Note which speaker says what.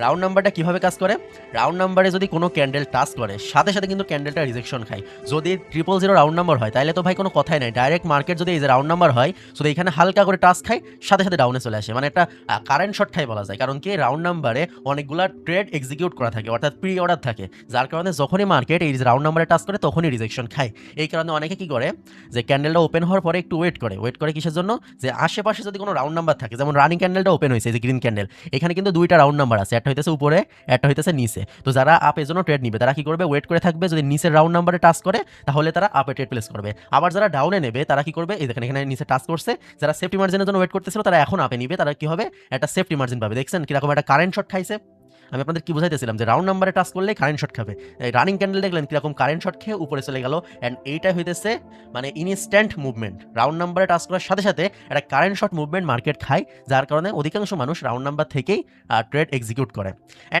Speaker 1: Round নাম্বারটা কিভাবে কাজ করে? রাউন্ড নাম্বারে যদি কোনো ক্যান্ডেল টাচ করে সাথে সাথে কিন্তু ক্যান্ডেলটা রিজেকশন খায়। যদি 000 রাউন্ড নাম্বার হয় তাহলে তো ভাই কোনো কথাই নাই, ডাইরেক্ট মার্কেট যদি এই যে রাউন্ড নাম্বার হয় শুধু এখানে হালকা করে টাচ খায় সাথে সাথে ডাউনে চলে আসে, মানে একটা কারেন্ট শট খাই বলা যায়। কারণ কি রাউন্ড নাম্বারে অনেকগুলা ট্রেড এক্সিকিউট করা থাকে, অর্থাৎ প্রি অর্ডার থাকে, যার কারণে যখনই মার্কেট এই রাউন্ড নাম্বারে টাচ করে তখনই রিজেকশন খায়। এই কারণে অনেকে কি করে যে ক্যান্ডেলটা ওপেন হওয়ার পরে একটু ওয়েট করে কিসের জন্য, যে আশেপাশে যদি কোনো রাউন্ড নাম্বার থাকে, যেমন রানিং ক্যান্ডেলটা ওপেন হয়েছে যে গ্রিন ক্যান্ডেল, এখানে কিন্তু দুইটা রাউন্ড নাম্বার আছে, একটা হইতেছে উপরে একটা হইতেছে নিচে। তো যারা আপের জন্য ট্রেড নিবে তারা কি করবে, ওয়েট করে থাকবে, যদি নিচের রাউন্ড নাম্বারে টাচ করে তাহলে তারা আপে ট্রেড প্লেস করবে। আবার যারা ডাউনে নেবে তারা কি করবে, এই দেখেন এখানে নিচে টাচ করছে, যারা সেফটি মার্জিনের জন্য ওয়েট করতেছিল তারা এখন আপে নিবে, তারা কি হবে একটা সেফটি মার্জিন পাবে। দেখছেন কিরকম একটা কারেন্ট শট খাইছে। আমি আপনাদের কি বুঝাইতেছিলাম যে রাউন্ড নাম্বারে টাচ করলে কারেন্ট শট খাবে। এই রানিং ক্যান্ডেল দেখলেন কিরকম কারেন্ট শট খেয়ে উপরে চলে গেল। অ্যান্ড এইটাই হইতেছে মানে ইনস্ট্যান্ট মুভমেন্ট, রাউন্ড নাম্বারে টাচ করার সাথে সাথে একটা কারেন্ট শট মুভমেন্ট মার্কেট খায়, যার কারণে অধিকাংশ মানুষ রাউন্ড নাম্বার থেকেই ট্রেড এক্সিকিউট করে।